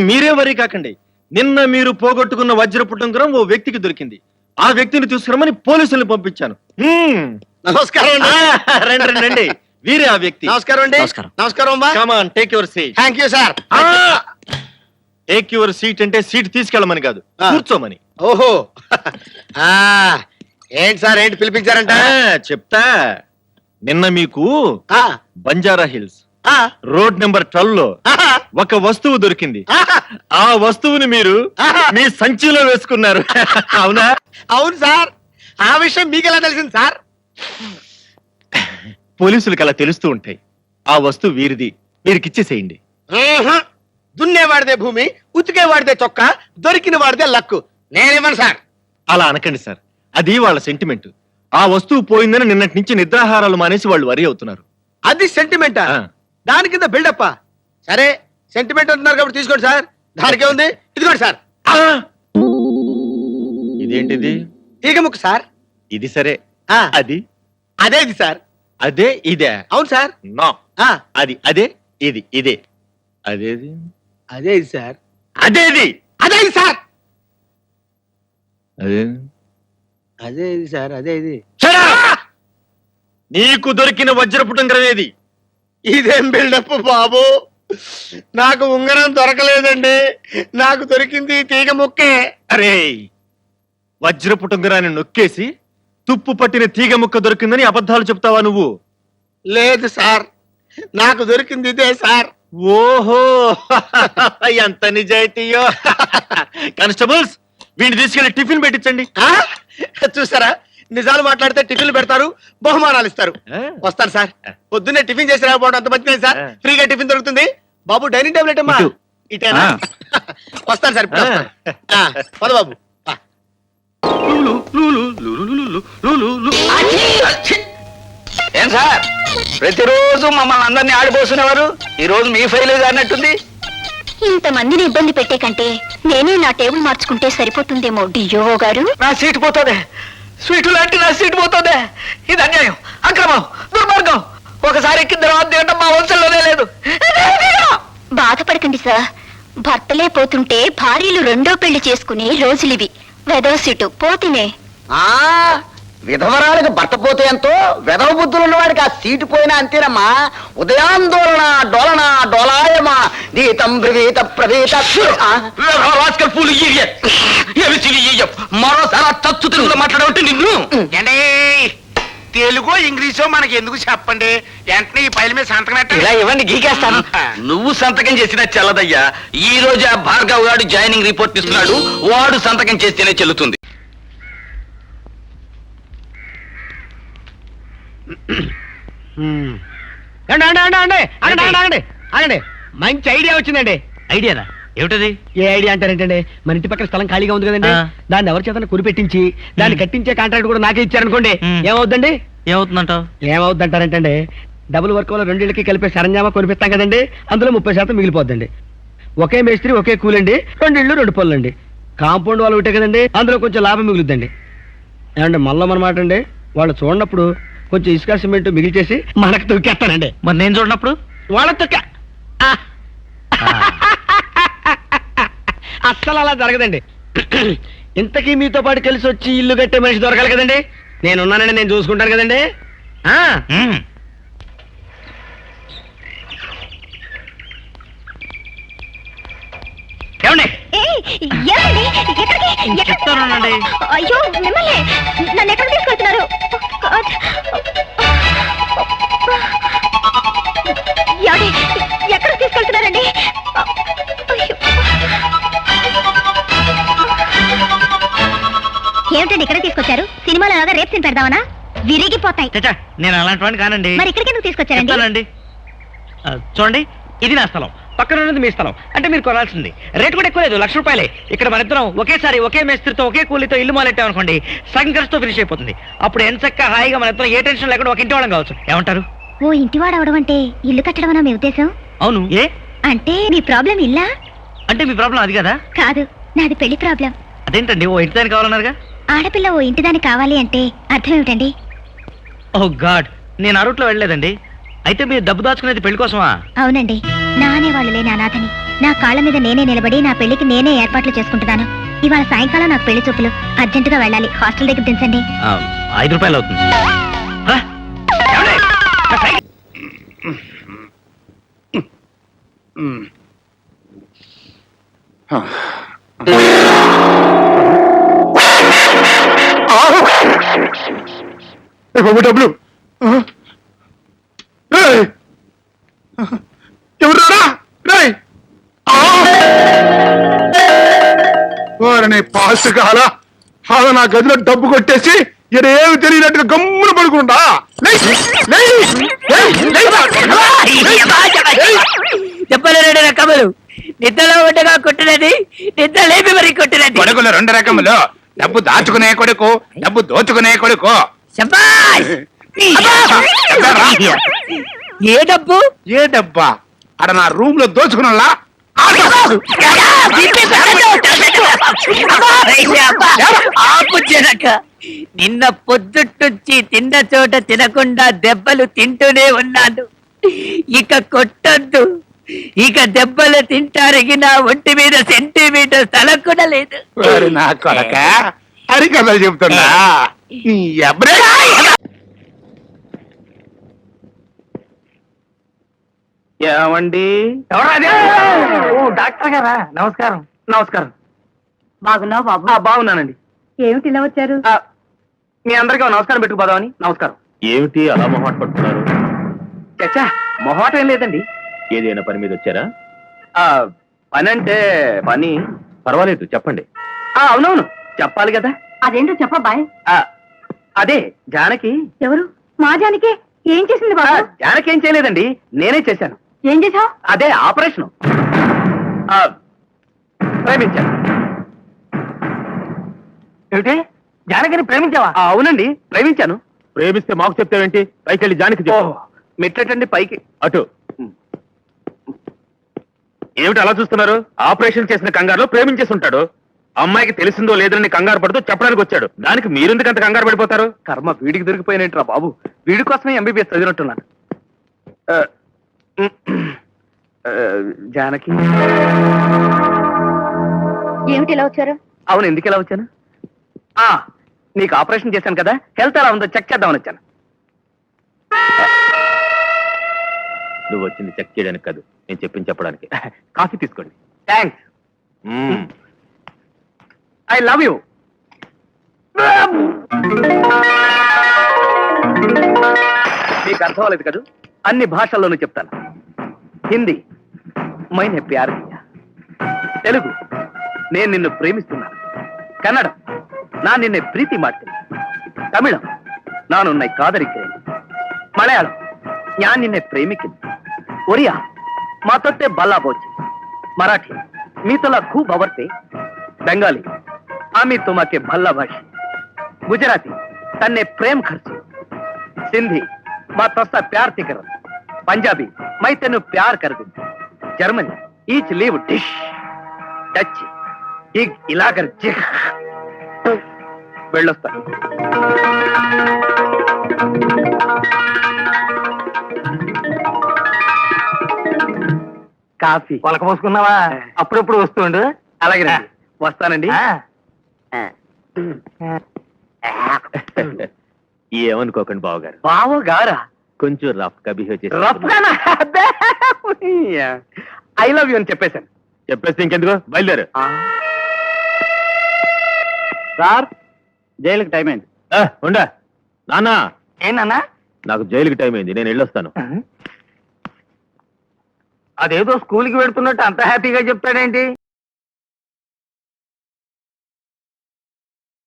మీరే వరి కాకండి. నిన్న మీరు పోగొట్టుకున్న వజ్రపు ఉంగరం ఓ వ్యక్తికి దొరికింది. ఆ వ్యక్తిని తీసుకురమని పోలీసుల్ని పంపించాను. నమస్కారం రండి రండి, వీరే ఆ వ్యక్తి. నమస్కారం అండి. నమస్కారం అమ్మా. Come on, take your seat. Thank you sir. Take your seat అంటే సీట్ తీసుకెళ్ళమని కాదు, కూర్చోమని. ఓహో ఏంటి సార్, ఏంటి పిలిపించారంట? చెప్తా. నిన్న మీకు ఆ, బంజారా హిల్స్ ఆ, రోడ్ నెంబర్ 12 లో ఆహా, ఒక వస్తువు దొరికింది. ఆహా, ఆ వస్తువుని మీరు ఆహా. మీ సంచిలో వేసుకున్నారు. అవునా? అవును సార్. ఆ విషయం మీకు ఎలా తెలిసింది సార్? పోలీసులకు అలా తెలుస్తూ ఉంటాయి. ఆ వస్తువు వీరిది, వీరికిచ్చేసేయండి. దున్నేవాడిదే భూమి, ఉతికేవాడిదే చొక్కా, దొరికిన వాడిదే లక్కు. నేనేమను సార్? అలా అనకండి సార్, అది వాళ్ళ సెంటిమెంట్. ఆ వస్తువు పోయిందని నిన్నటి నుంచి నిద్రాహారాలు మానేసి వాళ్ళు వరి అవుతున్నారు. అది సెంటిమెంటా? ఆ. దాని కింద బిల్డప్పా? సరే, సెంటిమెంట్ అంటున్నారు కాబట్టి తీసుకోండి సార్. దానికే ఉంది, ఇదిగోండి సార్. ఆ! ఇదేంటిది? తీగ ముక్క సార్. ఇది సరే, ఆ, అది అదే ఇది సార్. అదే ఇదే? అవును సార్. నో, ఆ, అది అదే, ఇది ఇదే. అదేది? అదే ఇది సార్. అదేది? అదే ఇది సార్. అదే. అదే ఇది సార్. అదే ఇది. Shut up! నీకు దొరికిన వజ్రపు ఉంగరం ఏది? ఇదేం బిల్డప్ బాబు? నాకు ఉంగరం దొరకలేదండి. నాకు దొరికింది ఈ తీగ ముక్కే. అరే, వజ్రపు ఉంగరాన్ని నొక్కేసి తుప్పు పట్టిన తీగ ముక్క దొరికిందని అబద్ధాలు చెప్తావా నువ్వు? లేదు సార్, నాకు దొరికింది ఇదే సార్. ఓహో, ఎంత నిజాయితీయో. కానిస్టేబుల్స్, వీడిని తీసుకెళ్లి టిఫిన్ పెట్టించండి. ఆ? చూసారా, నిజాలు మాట్లాడితే టిఫిన్లు పెడతారు, బహుమానాలు ఇస్తారు. వస్తాను సార్. పొద్దున్నే టిఫిన్ చేసి రాకపోవడం అంత మంచిది సార్. ఫ్రీగా టిఫిన్ దొరుకుతుంది. బాబు డైనింగ్ టేబుల్ ఏంటమ్మా? ఇటు. ఇటేనా? వస్తాను సార్, ఇప్పుడు వస్తాను. పద బాబు. ఏం సార్, ప్రతిరోజు మమ్మల్ని అందరినీ ఆడిపోసుకునేవారు, ఈ రోజు మీ ఫైల్ అన్నట్టుంది. ఇంతమందిని ఇబ్బంది పెట్టే కంటే నేనే నా టేబుల్ మార్చుకుంటే సరిపోతుందేమో డియో గారు. నా సీటు పోతుంది, స్వీటు లాంటి నా సీటు పోతుంది. ఇది అన్యాయం, అక్రమం, దుర్మార్గం. ఒకసారి ఎక్కిన తర్వాత తినడం మా వంశంలోనే లేదు. బాధపడకండి సార్, భర్తలే పోతుంటే భార్యలు రెండో పెళ్లి చేసుకునే రోజులివి. వెదవ సీటు పోతినే. ఆ విధవరాలకు భర్త పోతే ఎంతో, వెధవ బుద్ధులు ఉన్నవాడికి ఆ సీటు పోయినా అంతేనమ్మా. ఉదయాందోళన డోలన డోలాయమా గీతం బ్రవీత ప్రవీత. మరోసారి తచ్చు తెలుగులో మాట్లాడబట్టి నిన్ను అంటే తెలుగు ఇంగ్లీషు మనకి ఎందుకు చెప్పండి, వెంటనే ఈ పైల మీద సంతకం ఇలా పెట్టండి. ఇవ్వండి, గీకేస్తాను. నువ్వు సంతకం చేసినా చెల్లదయ్యా. ఈ రోజు ఆ భార్గవ్ గారు జాయినింగ్ రిపోర్ట్ ఇస్తున్నాడు, వాడు సంతకం చేస్తేనే చెల్లుతుంది. ఆగండి, మంచి ఐడియా వచ్చిందండి. ఐడియానా? ఏమిటది? ఏ ఐడియా అంటారేంటండి? మన ఇంటి పక్కన స్థలం ఖాళీగా ఉంది కదండి, దాన్ని ఎవరి చేత కురిపెట్టించి దాన్ని కట్టించే కాంట్రాక్ట్ కూడా నాకే ఇచ్చారనుకోండి, ఏమవుద్దండి? ఏమవుతుందంటావు? ఏమవుద్దంటారంటే డబుల్ వర్క్ వల్ల రెండిళ్ళకి కలిపే సరంజామా కొనిపిస్తాం కదండి, అందులో 30% మిగిలిపోద్దండి. ఒకే మేస్త్రి ఒకే కూలండి, 2 ఇళ్ళు 2 పొలండి. కాంపౌండ్ వాళ్ళు ఒకటే కదండి, అందులో కొంచెం లాభం మిగులుద్దండి. ఏమంటే మళ్ళీ అనమాట అండి, వాళ్ళు చూడనప్పుడు కొంచెం ఇసుక సిమెంట్ మిగిల్చేసి మనకు తొక్కేస్తానండి. మరి నేను చూడనప్పుడు వాళ్ళ తొక్క అస్సలు అలా జరగదండి. ఇంతకీ మీతో పాటు కలిసి వచ్చి ఇల్లు కట్టే మనిషి దొరకాలి కదండి. నేనున్నానని నేను చూసుకుంటాను కదండి. ఏమండి? చెప్తానండి. చెప్తానండి. అయ్యో మిమ్మల్ని, నన్ను ఎక్కడికి తీసుకెళ్తున్నారు? ఎక్కడికి తీసుకెళ్తున్నారండి? ఏమిటండి ఇక్కడ తీసుకొచ్చారు? సినిమాలో లాగా రేపు సీన్ పెడదామనా? విరిగిపోతాయి. చచ్చా, నేను అలాంటి వాడిని కానండి. మరి ఇక్కడికి ఎందుకు తీసుకొచ్చారండి? చెప్తానండి. చూడండి, ఇది నా స్థలం, పక్కన ఉన్నది మీ స్థలం. అంటే మీరు కొనాల్సింది. రేటు కూడా ఎక్కువ లేదు, ₹1,00,000. ఇక్కడ మన ఇద్దరం ఒకేసారి ఒకే మేస్త్రితో ఒకే కూలీతో ఇల్లు మొదలెట్టామనుకోండి, సగం ఖర్చుతో ఫినిష్ అయిపోతుంది. అప్పుడు ఎంచక్క హాయిగా మన ఇద్దరం ఏ టెన్షన్ లేకుండా ఒక ఇంటి వాళ్ళం కావచ్చు. ఏమంటారు? ఓ ఇంటివాడు అవడం అంటే ఇల్లు కట్టడం మీ ఉద్దేశం? అవును. ఏ అంటే మీ ప్రాబ్లం ఇల్లా? అంటే మీ ప్రాబ్లం అది కదా? కాదు, నాది పెళ్లి ప్రాబ్లం. అదేంటండి, ఓ ఇంటి దాన్ని కావాలన్నారుగా? ఆడపిల్ల ఓ ఇంటిదాన్ని కావాలి అంటే అర్థం ఏమిటండి? ఓ గాడ్, నేను ఆ రూట్లో వెళ్ళలేదండి. అయితే మీరు డబ్బు దాచుకునేది పెళ్లి కోసమా? అవునండి, నా అనేవాళ్ళు లేని అనాథని నా కాళ్ళ మీద నేనే నిలబడి నా పెళ్లికి నేనే ఏర్పాట్లు చేసుకుంటున్నాను. ఇవాళ సాయంకాలం నాకు పెళ్లి చూపులు. అర్జెంటుగా వెళ్ళాలి. హాస్టల్ దగ్గర దించండి. 5 రూపాయలు అవుతుంది. ఆ? ఏమండి? నా సైకిల్. బాబు డబ్బులు ఎవరారా వారిని పాస్ కాల అలా నా గదిలో డబ్బు కొట్టేసి ఇక్కడ ఏమి తెలియనట్టుగా గమ్మున పడుకుంటా చెప్పలేడు రకములు. నిద్రలో ఉండగా కొట్టినది, నిద్ర లేపి మరి కొట్టినది. కొడుకులు 2 రకములు. డబ్బు దాచుకునే కొడుకు, డబ్బు దోచుకునే కొడుకు. శభాష్! ఏ డబ్బు? ఏ డబ్బా అడ నా రూమ్ లో దోచుకున్నా ఆపు జనక. నిన్న పొద్దుట్టుంచి తిన్న చోట తినకుండా దెబ్బలు తింటూనే ఉన్నాను. ఇక కొట్టొద్దు. ఇక దెబ్బలు తింటారికి నా ఒంటి మీద సెంటీమీటర్ స్థలం కూడా లేదు. నా కొడక హరికథలు చెప్తున్నా. ఏమండి డాక్టర్ గారా? నమస్కారం. నమస్కారం. బాగున్నావు బాబు? బాగున్నానండి. ఏమిటి ఇలా వచ్చారు? మీ అందరికీ ఒక నమస్కారం పెట్టుకుపోదామని. నమస్కారం. ఏమిటి అలా మొహాట పడుతున్నారు? చచ్చా, మొహాటం ఏం లేదండి. ఏదైనా పని మీద వచ్చారా? పని అంటే పని. పర్వాలేదు, చెప్పండి. అవునవును, చెప్పాలి కదా. అదేంటో చెప్పబ్బాయ్. అదే జానకి. ఎవరు? మా జానికి ఏం చేసింది బాబు? జానకి ఏం చేయలేదండి, నేనే చేశాను. ఏం చేసావు? అదే ఆపరేషన్. ప్రేమించాను. ఏమిటి? జానకిని ప్రేమించావా? అవునండి, ప్రేమించాను. ప్రేమిస్తే మాకు చెప్తావేంటి? పైకి వెళ్ళి జానికి చెప్పు. మెట్లటండి పైకి. అటు. ఏమిటి అలా చూస్తున్నారు? ఆపరేషన్ చేసిన కంగారులో ప్రేమించేసి ఉంటాడు. అమ్మాయికి తెలిసిందో లేదని కంగారు పడుతూ చెప్పడానికి వచ్చాడు. దానికి మీరెందుకు అంత కంగారు పడిపోతారు? కర్మ వీడికి దొరికిపోయినట్రా బాబు. వీడి కోసమే ఎంబీబీఎస్ చదివినట్టున్నాను. జానకి. ఏమిటి ఇలా వచ్చారు? అవును, ఎందుకు ఇలా వచ్చాను? నీకు ఆపరేషన్ చేశాను కదా, హెల్త్ ఎలా ఉందో చెక్ చేద్దామని వచ్చాను. నువ్వు వచ్చింది చెక్ చేయడానికి కాదు, నేను చెప్పింది చెప్పడానికి. కాఫీ తీసుకోండి. థ్యాంక్స్. I love you. మీకు అర్థం అవ్వలేదు కదా, అన్ని భాషల్లోనూ చెప్తాను. హిందీ మైనే ప్యార్ కియా, తెలుగు నేను నిన్ను ప్రేమిస్తున్నాను, కన్నడం நான் నిన్నే ప్రీతి ಮಾಡ್ತೀನಿ, తమిళం ನಾನು ಉನ್ನೈ ಕಾದರಿக்கிறேன், ಮಲಯಾಳಂ ഞാൻ నిన్నే ప్రేమిക്കുന്നു, ఒరియా మాతోటే బల్లా పోచి, మరాఠీ మీతోలా खूप आवडते, బెంగాలీ आम्ही तुम्हाके भल्ला भाषी, गुजराती तन्ने प्रेम खर्ची, सिंधी मा तोसा प्यार ती कर, पंजाबी मैं तेनु प्यार कर दूं, जर्मनी ईच लीव डिश, डच इग इलागर जिग. వెళ్ళొస్తాను. కాఫీ కొలక పోసుకున్నావా? అప్పుడప్పుడు వస్తుండు. అలాగే వస్తానండి. ఏమనుకోకండి బావగారు, బావ గారా? కొంచెం రఫ్ గా బిహేవ్ చేసి ఐ లవ్ యూ అని చెప్పేశాను. చెప్పేస్తే ఇంకెందుకు, బయలుదేరు. సార్, జైలుకి టైం అయింది. ఉండా నానా, ఏంటన్నా? నాకు జైలుకి టైం అయింది, నేను వెళ్ళొస్తాను. అదేదో స్కూల్కి వెళ్తున్నట్టు అంత హ్యాపీగా చెప్తాడేంటి?